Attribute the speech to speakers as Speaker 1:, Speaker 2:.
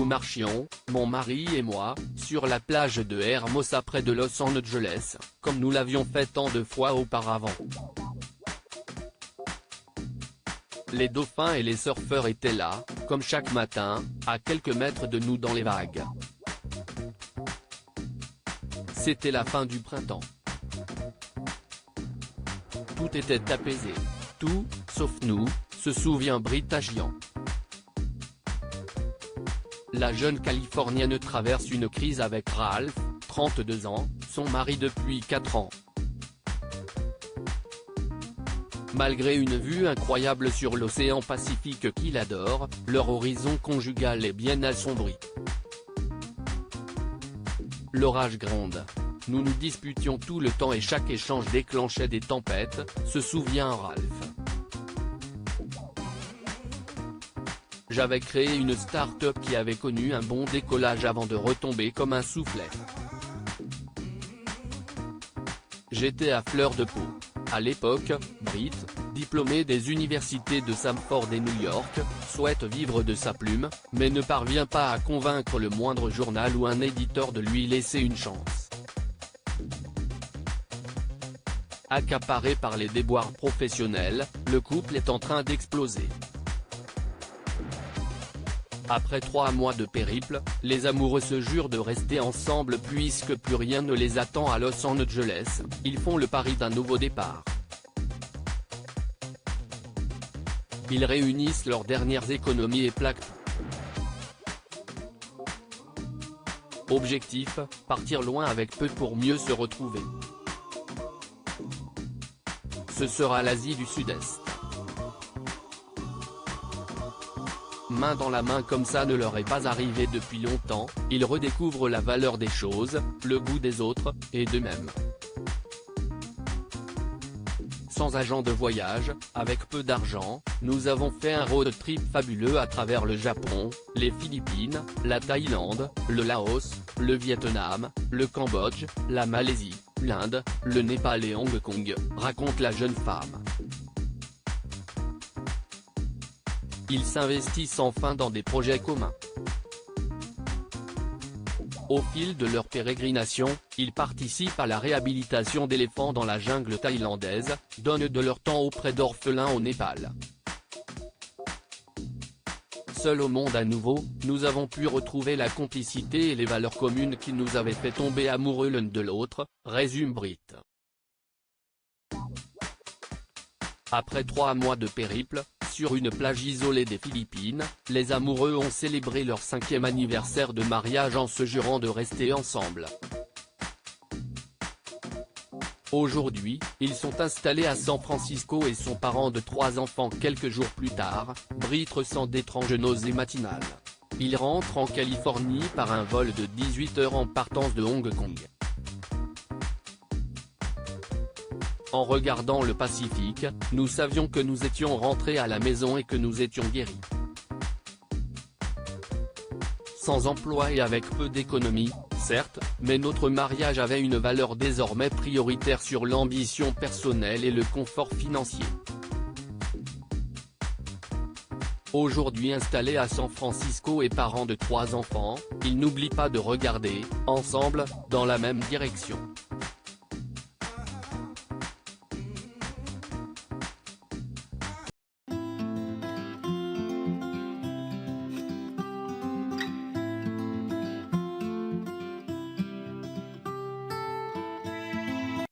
Speaker 1: Nous marchions, mon mari et moi, sur la plage de Hermosa près de Los Angeles, comme nous l'avions fait tant de fois auparavant. Les dauphins et les surfeurs étaient là, comme chaque matin, à quelques mètres de nous dans les vagues. C'était la fin du printemps. Tout était apaisé. Tout, sauf nous, se souvient Britt Agian. La jeune Californienne traverse une crise avec Ralph, 32 ans, son mari depuis 4 ans. Malgré une vue incroyable sur l'océan Pacifique qu'il adore, leur horizon conjugal est bien assombri. L'orage gronde. Nous nous disputions tout le temps et chaque échange déclenchait des tempêtes, se souvient Ralph. J'avais créé une start-up qui avait connu un bon décollage avant de retomber comme un soufflet. J'étais à fleur de peau. À l'époque, Britt, diplômée des universités de Stanford et New York, souhaite vivre de sa plume, mais ne parvient pas à convaincre le moindre journal ou un éditeur de lui laisser une chance. Accaparé par les déboires professionnels, le couple est en train d'exploser. Après 3 mois de périple, les amoureux se jurent de rester ensemble puisque plus rien ne les attend à Los Angeles, ils font le pari d'un nouveau départ. Ils réunissent leurs dernières économies et plaquent tout. Objectif, partir loin avec peu pour mieux se retrouver. Ce sera l'Asie du Sud-Est. Main dans la main comme ça ne leur est pas arrivé depuis longtemps, ils redécouvrent la valeur des choses, le goût des autres, et d'eux-mêmes. Sans agent de voyage, avec peu d'argent, nous avons fait un road trip fabuleux à travers le Japon, les Philippines, la Thaïlande, le Laos, le Vietnam, le Cambodge, la Malaisie, l'Inde, le Népal et Hong Kong, raconte la jeune femme. Ils s'investissent enfin dans des projets communs. Au fil de leur pérégrination, ils participent à la réhabilitation d'éléphants dans la jungle thaïlandaise, donnent de leur temps auprès d'orphelins au Népal. Seuls au monde à nouveau, nous avons pu retrouver la complicité et les valeurs communes qui nous avaient fait tomber amoureux l'un de l'autre, résume Britt. Après 3 mois de périple, sur une plage isolée des Philippines, les amoureux ont célébré leur 5e anniversaire de mariage en se jurant de rester ensemble. Aujourd'hui, ils sont installés à San Francisco et sont parents de 3 enfants. Quelques jours plus tard, Britt ressent d'étranges nausées matinales. Il rentre en Californie par un vol de 18 heures en partance de Hong Kong. En regardant le Pacifique, nous savions que nous étions rentrés à la maison et que nous étions guéris. Sans emploi et avec peu d'économies, certes, mais notre mariage avait une valeur désormais prioritaire sur l'ambition personnelle et le confort financier. Aujourd'hui installés à San Francisco et parents de 3 enfants, ils n'oublient pas de regarder, ensemble, dans la même direction.